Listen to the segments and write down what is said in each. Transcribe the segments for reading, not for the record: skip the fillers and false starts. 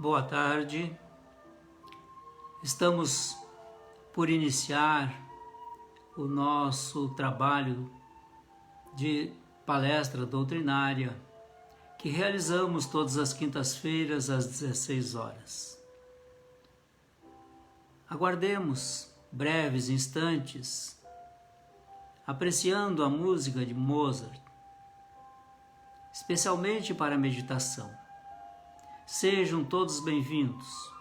Boa tarde. Estamos por iniciar o nosso trabalho de palestra doutrinária que realizamos todas as quintas-feiras às 16 horas. Aguardemos breves instantes apreciando a música de Mozart, especialmente para a meditação. Sejam todos bem-vindos.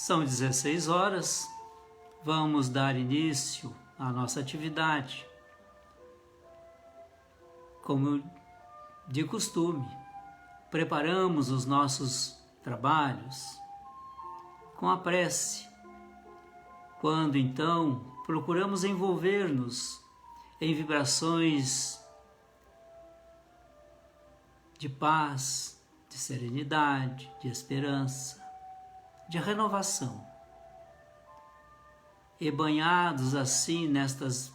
São 16 horas, vamos dar início à nossa atividade. Como de costume, preparamos os nossos trabalhos com a prece. Quando então procuramos envolver-nos em vibrações de paz, de serenidade, de esperança, de renovação. E banhados assim nestas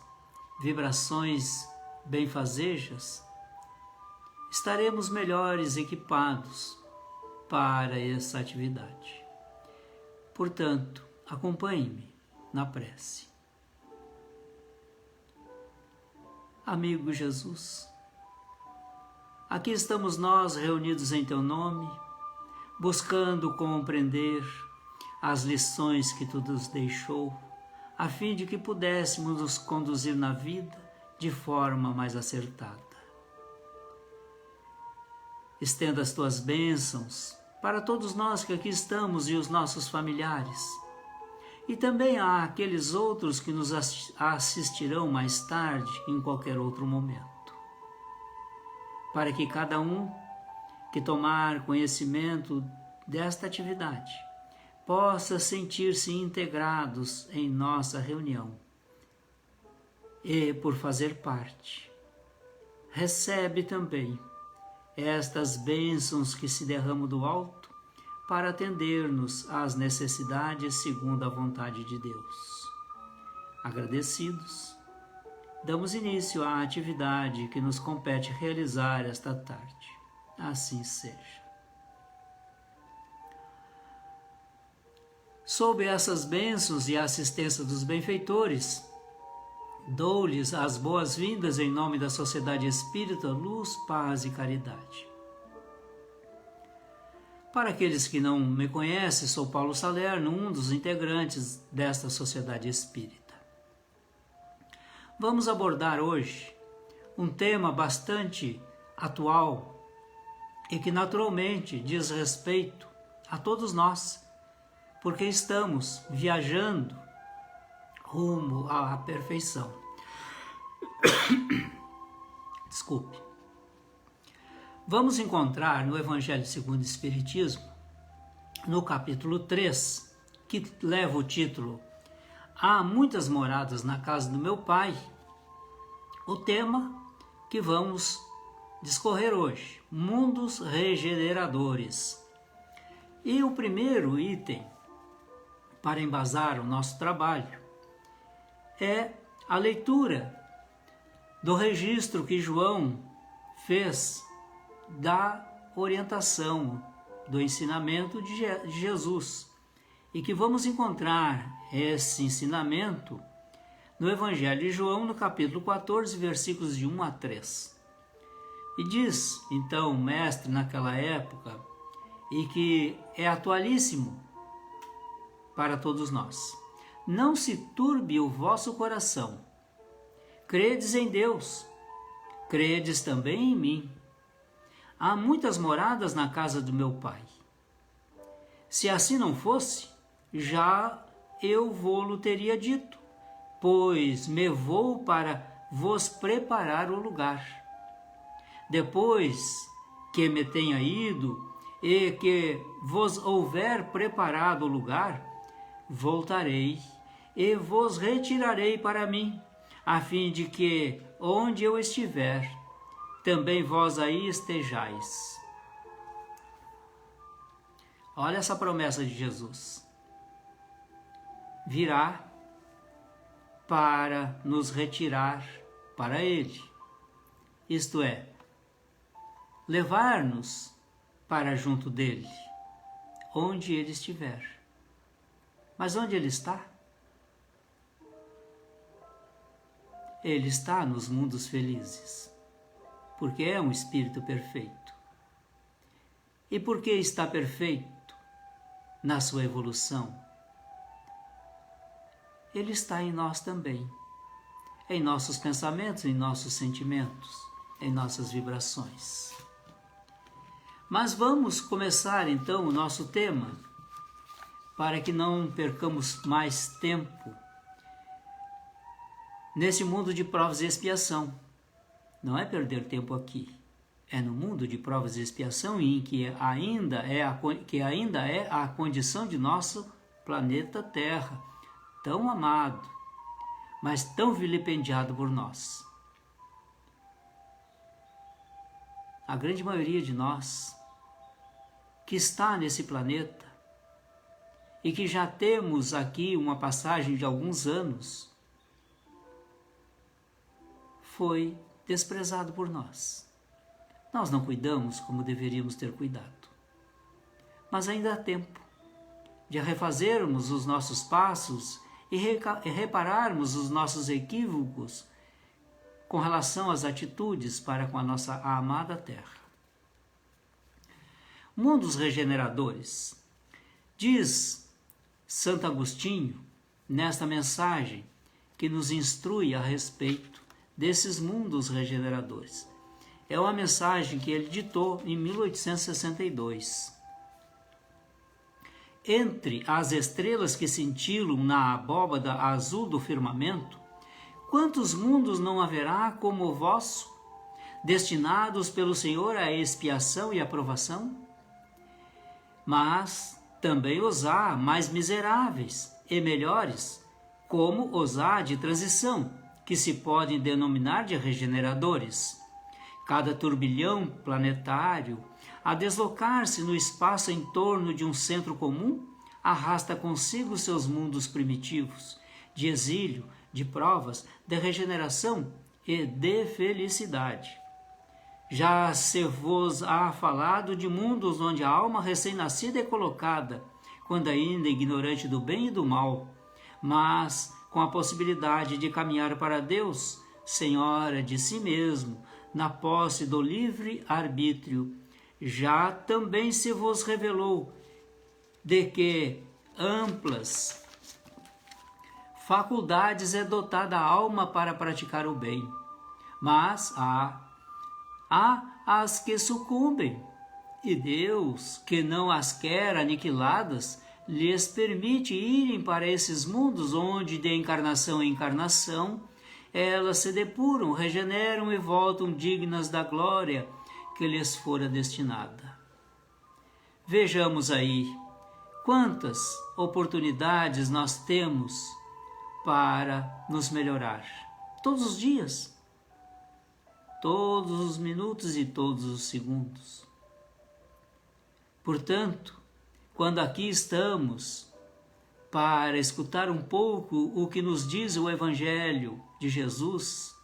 vibrações benfazejas, estaremos melhores equipados para essa atividade. Portanto, acompanhe-me na prece. Amigo Jesus, aqui estamos nós reunidos em Teu nome, buscando compreender as lições que Tu nos deixou, a fim de que pudéssemos nos conduzir na vida de forma mais acertada. Estenda as Tuas bênçãos para todos nós que aqui estamos e os nossos familiares, e também a aqueles outros que nos assistirão mais tarde, em qualquer outro momento, para que cada um que tomar conhecimento desta atividade possa sentir-se integrados em nossa reunião e, por fazer parte, recebe também estas bênçãos que se derramam do alto para atender-nos às necessidades segundo a vontade de Deus. Agradecidos, damos início à atividade que nos compete realizar esta tarde. Assim seja. Sob essas bênçãos e a assistência dos benfeitores, dou-lhes as boas-vindas em nome da Sociedade Espírita Luz, Paz e Caridade. Para aqueles que não me conhecem, sou Paulo Salerno, um dos integrantes desta Sociedade Espírita. Vamos abordar hoje um tema bastante atual e que naturalmente diz respeito a todos nós, porque estamos viajando rumo à perfeição. Desculpe. Vamos encontrar no Evangelho segundo o Espiritismo, no capítulo 3, que leva o título Há muitas moradas na casa do meu Pai, o tema que vamos discorrer hoje, mundos regeneradores. E o primeiro item para embasar o nosso trabalho é a leitura do registro que João fez da orientação, do ensinamento de Jesus, e que vamos encontrar esse ensinamento no Evangelho de João, no capítulo 14, versículos de 1 a 3. E diz, então, o mestre naquela época, e que é atualíssimo para todos nós: não se turbe o vosso coração. Credes em Deus, credes também em mim. Há muitas moradas na casa do meu Pai. Se assim não fosse, já eu vô-lo teria dito, pois me vou para vos preparar o lugar. Depois que me tenha ido e que vos houver preparado o lugar, voltarei e vos retirarei para mim, a fim de que, onde eu estiver, também vós aí estejais. Olha essa promessa de Jesus. Virá para nos retirar para Ele, isto é, levar-nos para junto dele, onde Ele estiver. Mas onde Ele está? Ele está nos mundos felizes, porque é um Espírito perfeito. E porque está perfeito na sua evolução, Ele está em nós também, em nossos pensamentos, em nossos sentimentos, em nossas vibrações. Mas vamos começar então o nosso tema, para que não percamos mais tempo nesse mundo de provas e expiação. Não é perder tempo aqui, é no mundo de provas e expiação em que ainda é a condição de nosso planeta Terra, tão amado, mas tão vilipendiado por nós. A grande maioria de nós que está nesse planeta e que já temos aqui uma passagem de alguns anos, foi desprezado por nós. Nós não cuidamos como deveríamos ter cuidado. Mas ainda há tempo de refazermos os nossos passos e repararmos os nossos equívocos com relação às atitudes para com a nossa amada Terra. Mundos regeneradores. Diz Santo Agostinho, nesta mensagem, que nos instrui a respeito desses mundos regeneradores. É uma mensagem que ele ditou em 1862. Entre as estrelas que cintilam na abóbada azul do firmamento, quantos mundos não haverá como o vosso, destinados pelo Senhor à expiação e aprovação? Mas também os há mais miseráveis e melhores, como os há de transição, que se podem denominar de regeneradores. Cada turbilhão planetário, a deslocar-se no espaço em torno de um centro comum, arrasta consigo seus mundos primitivos, de exílio, de provas, de regeneração e de felicidade. Já se vos há falado de mundos onde a alma recém-nascida é colocada, quando ainda ignorante do bem e do mal, mas com a possibilidade de caminhar para Deus, senhora de si mesmo, na posse do livre arbítrio, já também se vos revelou de que amplas faculdades é dotada a alma para praticar o bem, mas há as que sucumbem, e Deus, que não as quer aniquiladas, lhes permite irem para esses mundos onde, de encarnação em encarnação, elas se depuram, regeneram e voltam dignas da glória que lhes fora destinada. Vejamos aí quantas oportunidades nós temos para nos melhorar. Todos os dias, todos os minutos e todos os segundos. Portanto, quando aqui estamos para escutar um pouco o que nos diz o Evangelho de Jesus,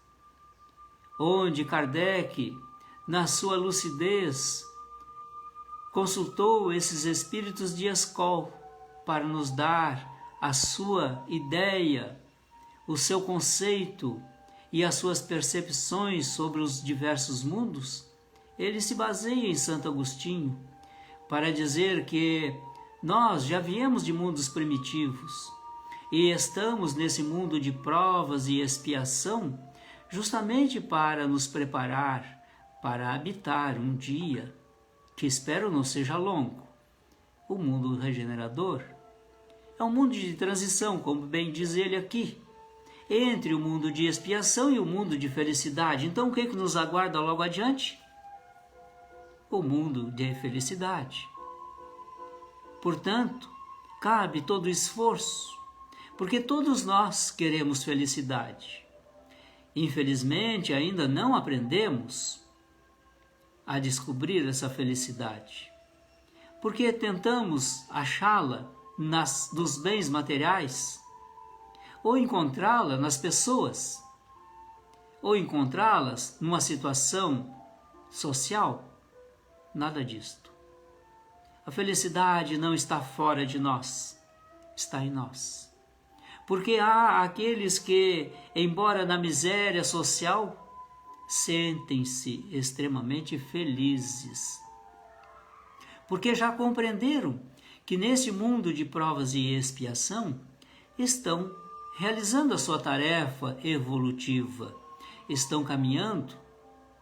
onde Kardec, na sua lucidez, consultou esses espíritos de escola para nos dar a sua ideia, o seu conceito e as suas percepções sobre os diversos mundos, ele se baseia em Santo Agostinho para dizer que nós já viemos de mundos primitivos e estamos nesse mundo de provas e expiação justamente para nos preparar para habitar um dia, que espero não seja longo, o mundo regenerador. É um mundo de transição, como bem diz ele aqui, entre o mundo de expiação e o mundo de felicidade. Então, o que nos aguarda logo adiante? O mundo de felicidade. Portanto, cabe todo o esforço, porque todos nós queremos felicidade. Infelizmente, ainda não aprendemos a descobrir essa felicidade, porque tentamos achá-la dos bens materiais, ou encontrá-la nas pessoas, ou encontrá-las numa situação social. Nada disto. A felicidade não está fora de nós, está em nós. Porque há aqueles que, embora na miséria social, sentem-se extremamente felizes. Porque já compreenderam que nesse mundo de provas e expiação estão realizando a sua tarefa evolutiva, estão caminhando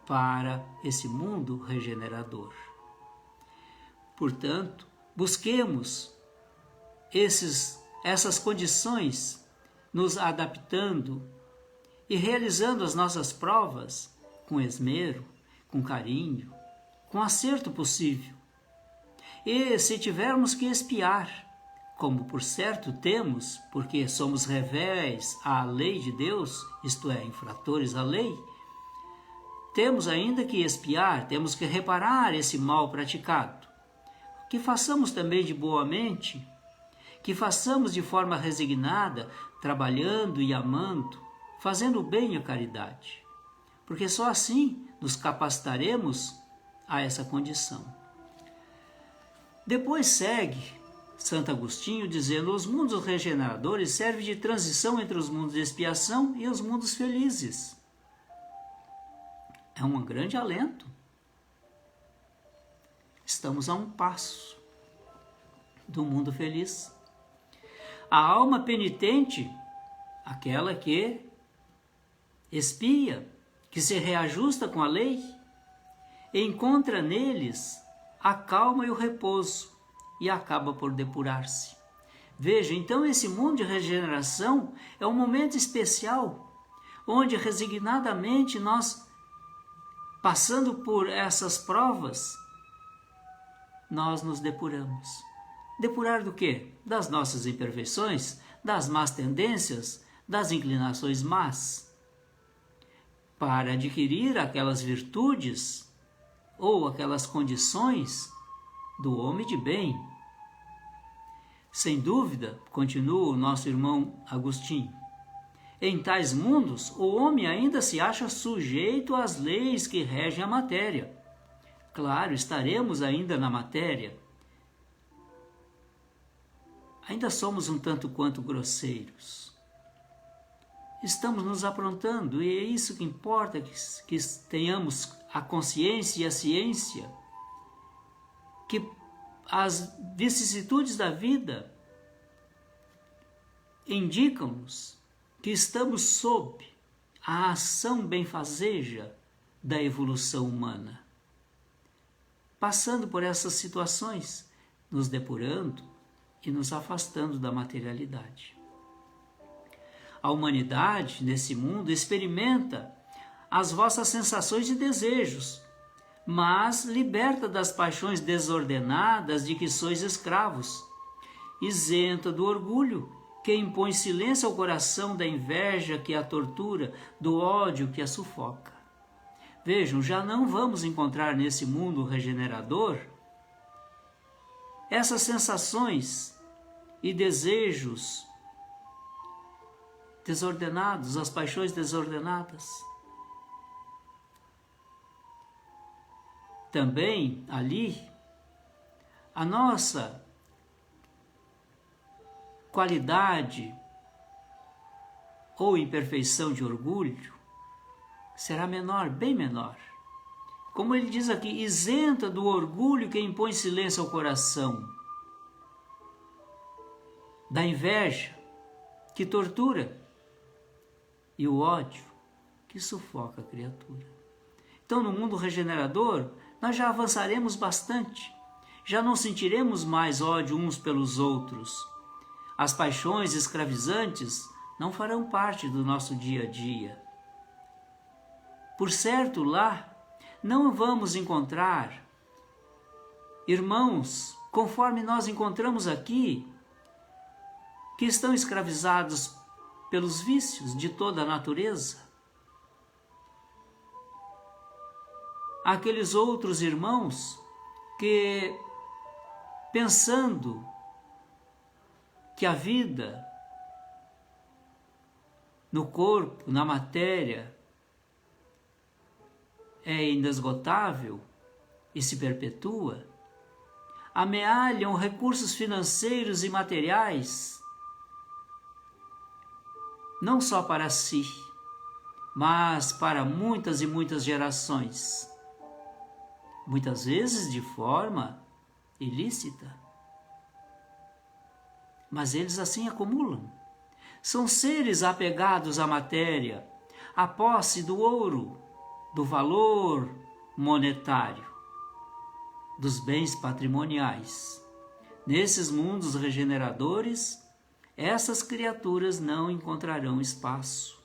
para esse mundo regenerador. Portanto, busquemos essas condições, nos adaptando e realizando as nossas provas com esmero, com carinho, com acerto possível. E se tivermos que expiar, como por certo temos, porque somos revéis à lei de Deus, isto é, infratores à lei, temos ainda que expiar, temos que reparar esse mal praticado. Que façamos também de boa mente, que façamos de forma resignada, trabalhando e amando, fazendo o bem e a caridade, porque só assim nos capacitaremos a essa condição. Depois segue Santo Agostinho dizendo: os mundos regeneradores servem de transição entre os mundos de expiação e os mundos felizes. É um grande alento. Estamos a um passo do mundo feliz. A alma penitente, aquela que expia, que se reajusta com a lei, encontra neles a calma e o repouso e acaba por depurar-se. Veja, então esse mundo de regeneração é um momento especial, onde resignadamente nós, passando por essas provas, nós nos depuramos. Depurar do quê? Das nossas imperfeições, das más tendências, das inclinações más, para adquirir aquelas virtudes ou aquelas condições do homem de bem. Sem dúvida, continua o nosso irmão Agostinho, em tais mundos o homem ainda se acha sujeito às leis que regem a matéria. Claro, estaremos ainda na matéria, ainda somos um tanto quanto grosseiros. Estamos nos aprontando, e é isso que importa, que tenhamos a consciência e a ciência que as vicissitudes da vida indicam-nos que estamos sob a ação benfazeja da evolução humana, passando por essas situações, nos depurando e nos afastando da materialidade. A humanidade, nesse mundo, experimenta as vossas sensações e desejos, mas liberta das paixões desordenadas de que sois escravos, isenta do orgulho que impõe silêncio ao coração, da inveja que a tortura, do ódio que a sufoca. Vejam, já não vamos encontrar nesse mundo regenerador essas sensações e desejos desordenados, as paixões desordenadas. Também ali, a nossa qualidade ou imperfeição de orgulho será menor, bem menor. Como ele diz aqui, isenta do orgulho que impõe silêncio ao coração, da inveja que tortura e o ódio que sufoca a criatura. Então, no mundo regenerador, nós já avançaremos bastante, já não sentiremos mais ódio uns pelos outros. As paixões escravizantes não farão parte do nosso dia a dia. Por certo, lá não vamos encontrar irmãos, conforme nós encontramos aqui, que estão escravizados pelos vícios de toda a natureza. Aqueles outros irmãos que, pensando que a vida no corpo, na matéria, é inesgotável e se perpetua, amealham recursos financeiros e materiais, não só para si, mas para muitas e muitas gerações, muitas vezes de forma ilícita. Mas eles assim acumulam. São seres apegados à matéria, à posse do ouro, do valor monetário, dos bens patrimoniais. Nesses mundos regeneradores, essas criaturas não encontrarão espaço.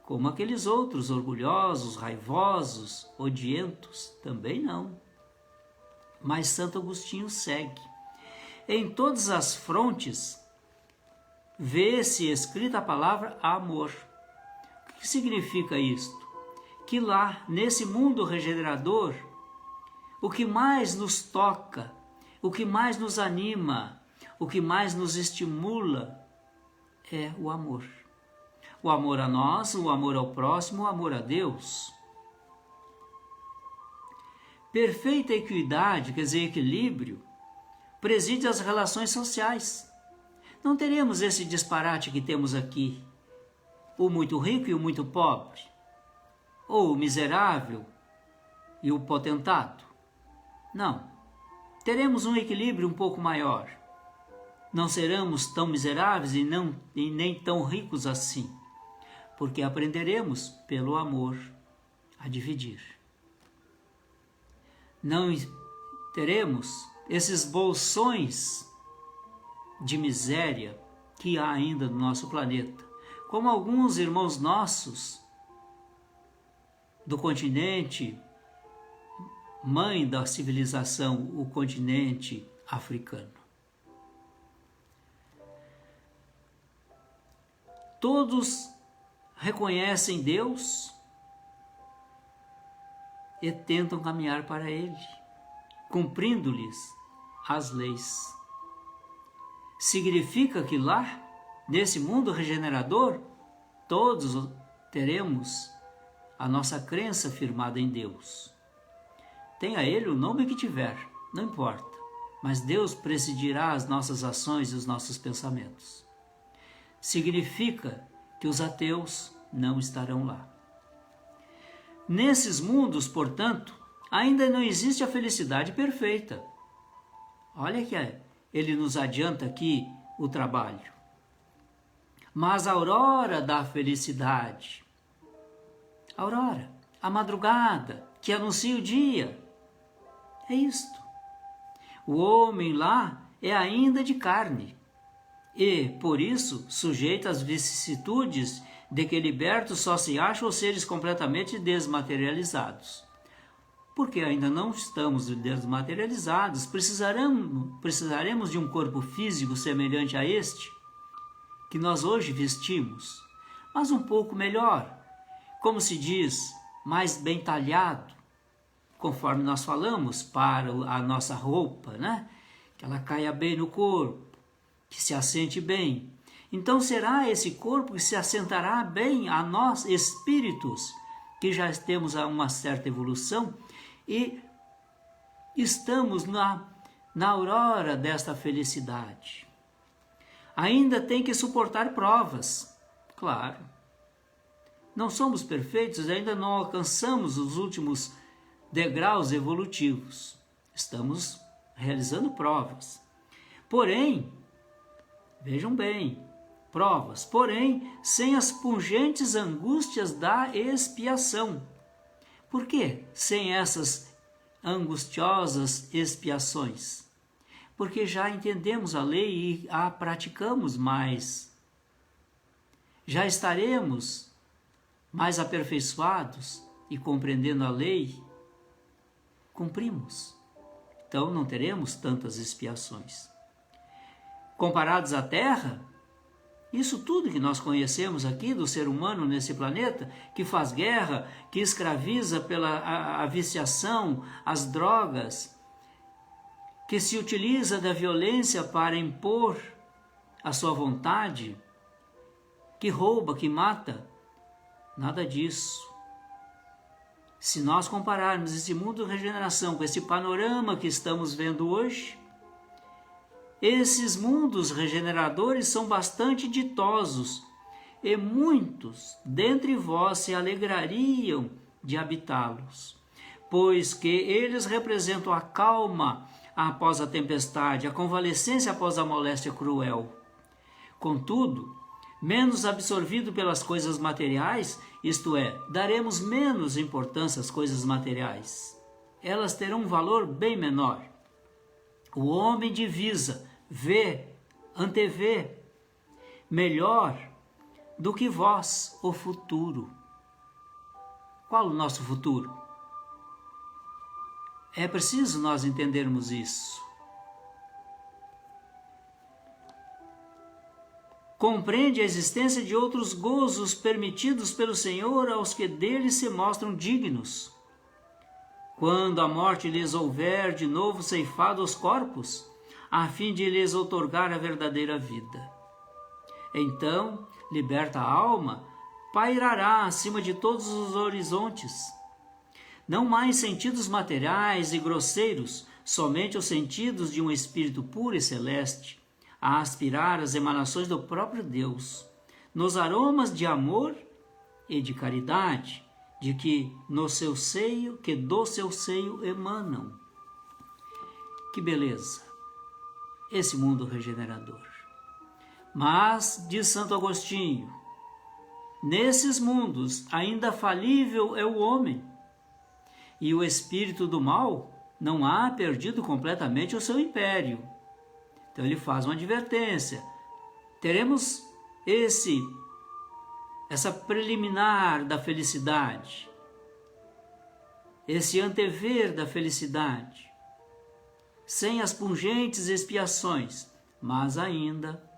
Como aqueles outros orgulhosos, raivosos, odientos, também não. Mas Santo Agostinho segue. Em todas as frontes, vê-se escrita a palavra amor. O que significa isto? Que lá, nesse mundo regenerador, o que mais nos toca, o que mais nos anima, o que mais nos estimula é o amor. O amor a nós, o amor ao próximo, o amor a Deus. Perfeita equidade, quer dizer, equilíbrio, preside as relações sociais. Não teremos esse disparate que temos aqui, o muito rico e o muito pobre, ou o miserável e o potentado. Não, teremos um equilíbrio um pouco maior. Não seremos tão miseráveis e nem tão ricos assim, porque aprenderemos pelo amor a dividir. Não teremos esses bolsões de miséria que há ainda no nosso planeta, como alguns irmãos nossos do continente mãe da civilização, o continente africano. Todos reconhecem Deus e tentam caminhar para Ele, cumprindo-lhes as leis. Significa que lá, nesse mundo regenerador, todos teremos a nossa crença firmada em Deus. Tenha Ele o nome que tiver, não importa. mas Deus presidirá as nossas ações e os nossos pensamentos. Significa que os ateus não estarão lá. Nesses mundos, portanto, ainda não existe a felicidade perfeita. Olha que ele nos adianta aqui o trabalho. Mas a aurora da felicidade, a aurora, a madrugada, que anuncia o dia, é isto. O homem lá é ainda de carne e, por isso, sujeito às vicissitudes de que libertos só se acham os seres completamente desmaterializados. Porque ainda não estamos desmaterializados, precisaremos de um corpo físico semelhante a este, que nós hoje vestimos, mas um pouco melhor, como se diz, mais bem talhado, conforme nós falamos, para a nossa roupa, né? Que ela caia bem no corpo, que se assente bem. Então será esse corpo que se assentará bem a nós, espíritos, que já temos uma certa evolução e estamos na aurora desta felicidade. Ainda tem que suportar provas, claro. Não somos perfeitos, ainda não alcançamos os últimos degraus evolutivos. Estamos realizando provas. Porém, vejam bem, provas, porém, sem as pungentes angústias da expiação. Por quê? Sem essas angustiosas expiações. Porque já entendemos a lei e a praticamos mais. Já estaremos mais aperfeiçoados e compreendendo a lei, cumprimos. Então não teremos tantas expiações. Comparados à Terra, isso tudo que nós conhecemos aqui do ser humano nesse planeta, que faz guerra, que escraviza pela a viciação, as drogas, que se utiliza da violência para impor a sua vontade, que rouba, que mata, nada disso. Se nós compararmos esse mundo de regeneração com esse panorama que estamos vendo hoje, esses mundos regeneradores são bastante ditosos e muitos dentre vós se alegrariam de habitá-los, pois que eles representam a calma após a tempestade, a convalescência após a moléstia cruel. Contudo, menos absorvido pelas coisas materiais, isto é, daremos menos importância às coisas materiais. Elas terão um valor bem menor. O homem divisa, vê, antevê, melhor do que vós, o futuro. Qual o nosso futuro? É preciso nós entendermos isso. Compreende a existência de outros gozos permitidos pelo Senhor aos que dele se mostram dignos. Quando a morte lhes houver de novo ceifado os corpos, a fim de lhes outorgar a verdadeira vida. Então, liberta a alma, pairará acima de todos os horizontes. Não mais sentidos materiais e grosseiros, somente os sentidos de um espírito puro e celeste, a aspirar as emanações do próprio Deus, nos aromas de amor e de caridade, de que do seu seio emanam. Que beleza! Esse mundo regenerador. Mas, diz Santo Agostinho, nesses mundos ainda falível é o homem, e o espírito do mal não há perdido completamente o seu império. Então ele faz uma advertência. Teremos essa preliminar da felicidade, esse antever da felicidade, sem as pungentes expiações, mas ainda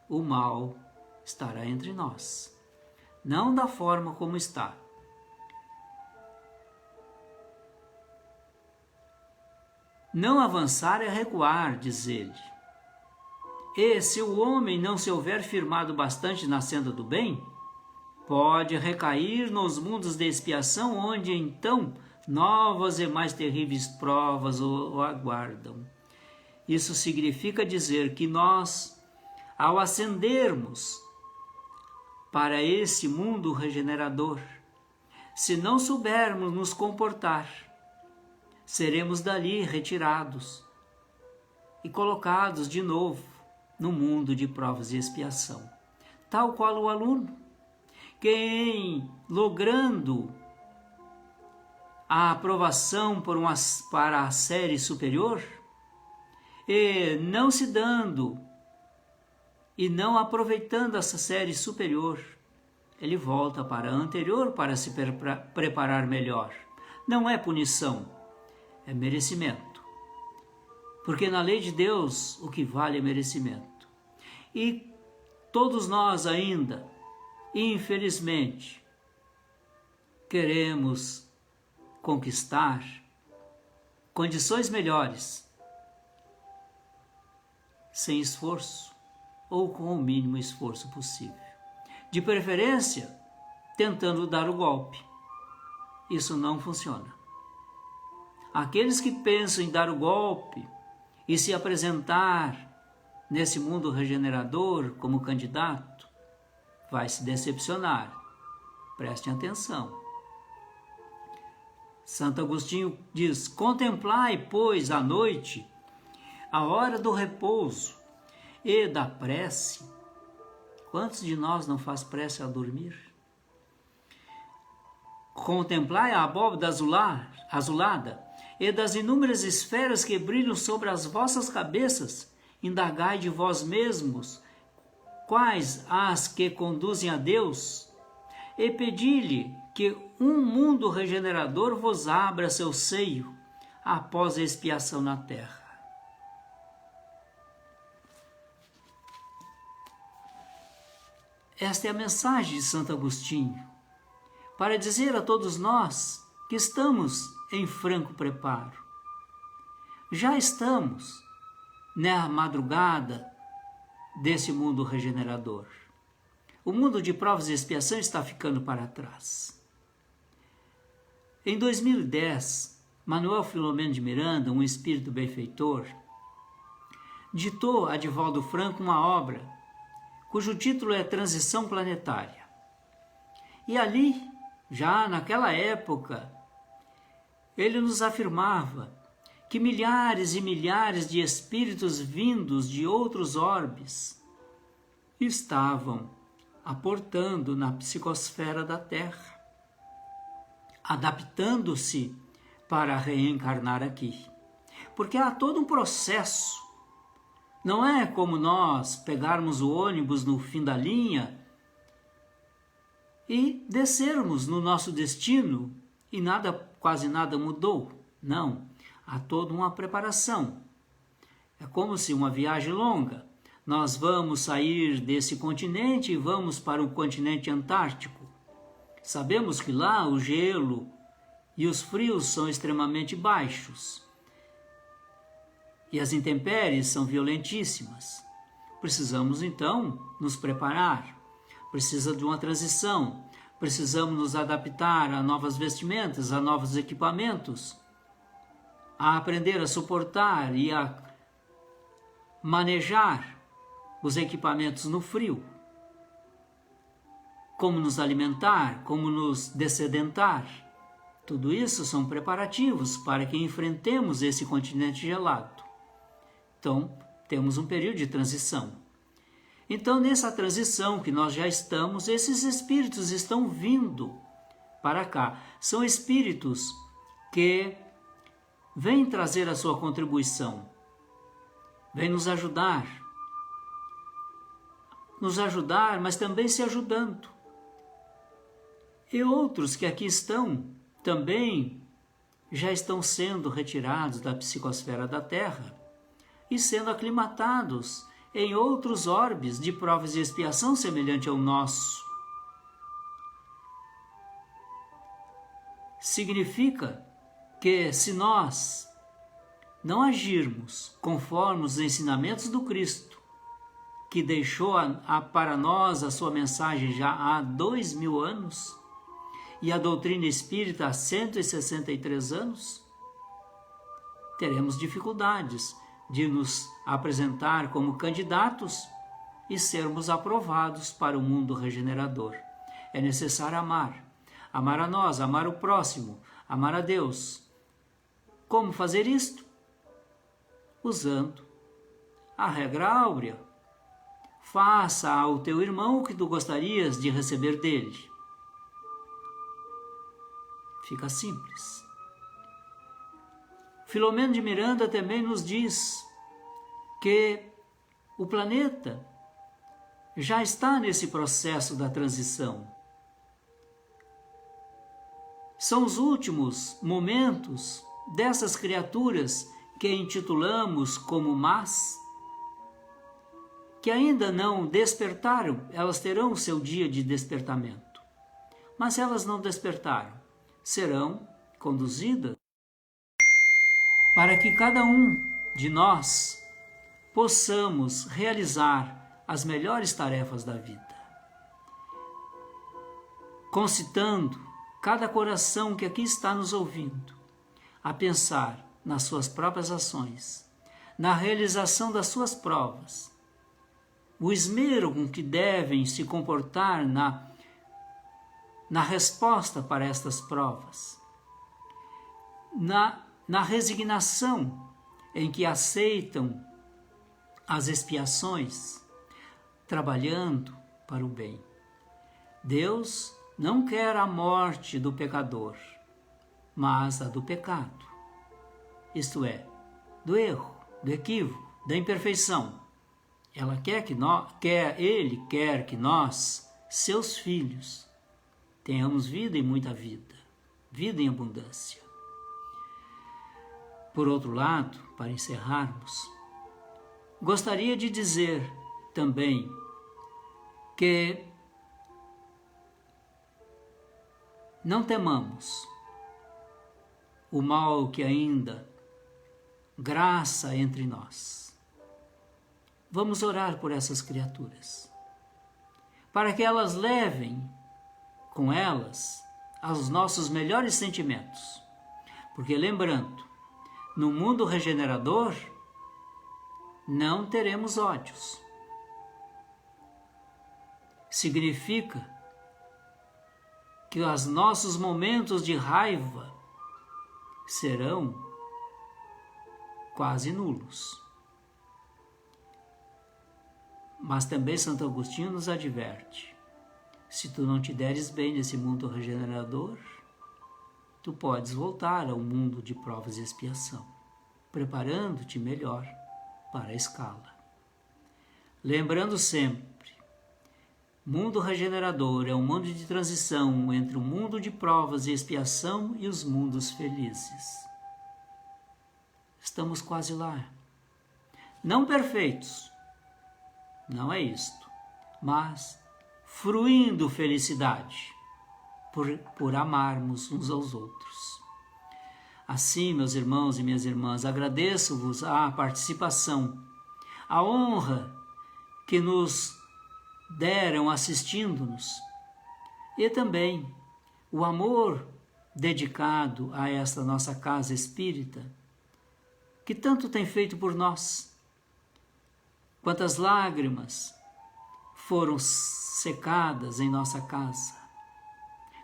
o mal estará entre nós, não da forma como está. Não avançar é recuar, diz ele. E se o homem não se houver firmado bastante na senda do bem, pode recair nos mundos de expiação, onde então novas e mais terríveis provas o aguardam. Isso significa dizer que nós, ao ascendermos para esse mundo regenerador, se não soubermos nos comportar, seremos dali retirados e colocados de novo no mundo de provas e expiação. Tal qual o aluno, que logrando a aprovação para a série superior, e não se dando e não aproveitando essa série superior, ele volta para a anterior para se preparar melhor. Não é punição, é merecimento. Porque na lei de Deus o que vale é merecimento. E todos nós ainda, infelizmente, queremos conquistar condições melhores, sem esforço ou com o mínimo esforço possível. De preferência, tentando dar o golpe. Isso não funciona. Aqueles que pensam em dar o golpe e se apresentar nesse mundo regenerador como candidato, vai se decepcionar. Prestem atenção. Santo Agostinho diz: contemplai, pois, à noite, a hora do repouso e da prece. Quantos de nós não faz prece ao dormir? Contemplai a abóbada azulada e das inúmeras esferas que brilham sobre as vossas cabeças, indagai de vós mesmos quais as que conduzem a Deus, e pedi-lhe que um mundo regenerador vos abra seu seio após a expiação na terra. Esta é a mensagem de Santo Agostinho, para dizer a todos nós que estamos em franco preparo. Já estamos na madrugada desse mundo regenerador. O mundo de provas e expiação está ficando para trás. Em 2010, Manuel Filomeno de Miranda, um espírito benfeitor, ditou a Divaldo Franco uma obra cujo título é Transição Planetária. E ali, já naquela época, ele nos afirmava que milhares e milhares de espíritos vindos de outros orbes estavam aportando na psicosfera da Terra, adaptando-se para reencarnar aqui. Porque há todo um processo. Não é como nós pegarmos o ônibus no fim da linha e descermos no nosso destino e quase nada mudou. Não, há toda uma preparação. É como se uma viagem longa. Nós vamos sair desse continente e vamos para o continente antártico. Sabemos que lá o gelo e os frios são extremamente baixos. E as intempéries são violentíssimas. Precisamos, então, nos preparar. Precisa de uma transição. Precisamos nos adaptar a novas vestimentas, a novos equipamentos, a aprender a suportar e a manejar os equipamentos no frio. Como nos alimentar, como nos dessedentar. Tudo isso são preparativos para que enfrentemos esse continente gelado. Então, temos um período de transição. Então, nessa transição que nós já estamos, esses espíritos estão vindo para cá. São espíritos que vêm trazer a sua contribuição, vêm nos ajudar, mas também se ajudando. E outros que aqui estão também já estão sendo retirados da psicosfera da Terra e sendo aclimatados em outros orbes de provas e expiação semelhante ao nosso. Significa que se nós não agirmos conforme os ensinamentos do Cristo, que deixou para nós a sua mensagem já há 2000 anos, e a doutrina espírita há 163 anos, teremos dificuldades de nos apresentar como candidatos e sermos aprovados para o mundo regenerador. É necessário amar. Amar a nós, amar o próximo, amar a Deus. Como fazer isto? Usando a regra áurea. Faça ao teu irmão o que tu gostarias de receber dele. Fica simples. Filomeno de Miranda também nos diz que o planeta já está nesse processo da transição. São os últimos momentos dessas criaturas que intitulamos como más, que ainda não despertaram. Elas terão o seu dia de despertamento. Mas se elas não despertaram, serão conduzidas para que cada um de nós possamos realizar as melhores tarefas da vida. Concitando cada coração que aqui está nos ouvindo a pensar nas suas próprias ações, na realização das suas provas, o esmero com que devem se comportar na resposta para estas provas, na resignação em que aceitam as expiações, trabalhando para o bem. Deus não quer a morte do pecador, mas a do pecado, isto é, do erro, do equívoco, da imperfeição. Ele quer que nós, seus filhos, tenhamos vida e muita vida, vida em abundância. Por outro lado, para encerrarmos, gostaria de dizer também que não temamos o mal que ainda graça entre nós. Vamos orar por essas criaturas, para que elas levem com elas os nossos melhores sentimentos. Porque lembrando, no mundo regenerador não teremos ódios. Significa que os nossos momentos de raiva serão quase nulos. Mas também Santo Agostinho nos adverte: se tu não te deres bem nesse mundo regenerador, tu podes voltar ao mundo de provas e expiação, preparando-te melhor para a escala. Lembrando sempre, mundo regenerador é um mundo de transição entre o mundo de provas e expiação e os mundos felizes. Estamos quase lá. Não perfeitos, não é isto, mas fruindo felicidade por amarmos uns aos outros. Assim, meus irmãos e minhas irmãs, agradeço-vos a participação, a honra que nos deram assistindo-nos e também o amor dedicado a esta nossa casa espírita, que tanto tem feito por nós. Quantas lágrimas foram secadas em nossa casa,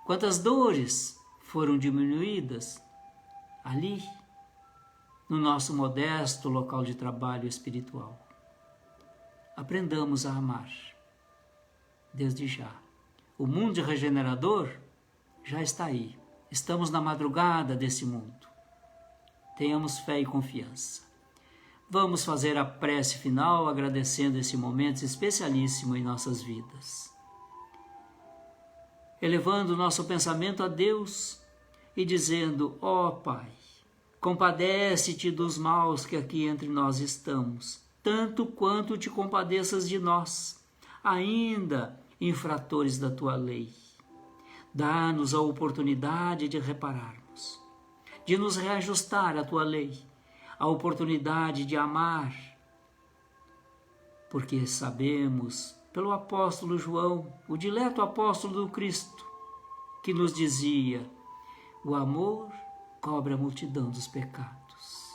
quantas dores foram diminuídas ali, no nosso modesto local de trabalho espiritual. Aprendamos a amar, desde já. O mundo regenerador já está aí. Estamos na madrugada desse mundo. Tenhamos fé e confiança. Vamos fazer a prece final agradecendo esse momento especialíssimo em nossas vidas. Elevando o nosso pensamento a Deus e dizendo: ó Pai, compadece-te dos maus que aqui entre nós estamos, tanto quanto te compadeças de nós, ainda infratores da tua lei. Dá-nos a oportunidade de repararmos, de nos reajustar à tua lei, a oportunidade de amar, porque sabemos, pelo apóstolo João, o dileto apóstolo do Cristo, que nos dizia: o amor cobre a multidão dos pecados.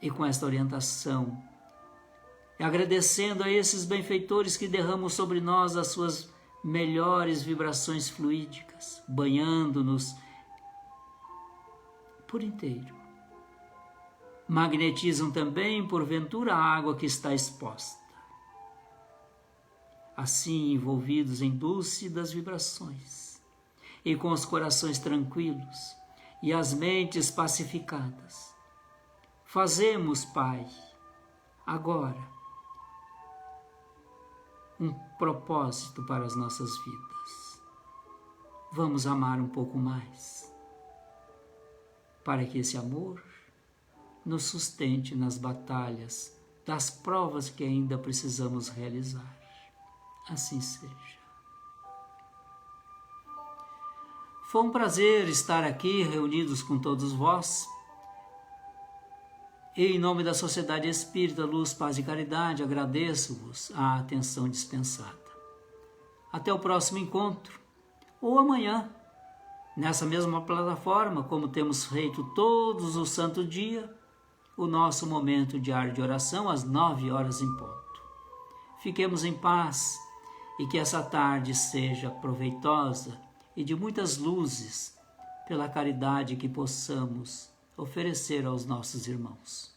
E com esta orientação, agradecendo a esses benfeitores que derramam sobre nós as suas melhores vibrações fluídicas, banhando-nos por inteiro. Magnetizam também, porventura, a água que está exposta. Assim, envolvidos em dúlcidas vibrações, e com os corações tranquilos e as mentes pacificadas, fazemos, Pai, agora, um propósito para as nossas vidas. Vamos amar um pouco mais, para que esse amor nos sustente nas batalhas, das provas que ainda precisamos realizar. Assim seja. Foi um prazer estar aqui reunidos com todos vós. E em nome da Sociedade Espírita Luz, Paz e Caridade, agradeço-vos a atenção dispensada. Até o próximo encontro, ou amanhã, nessa mesma plataforma, como temos feito todos os santos dias, o nosso momento diário de oração às 9 horas em ponto. Fiquemos em paz e que essa tarde seja proveitosa e de muitas luzes pela caridade que possamos oferecer aos nossos irmãos.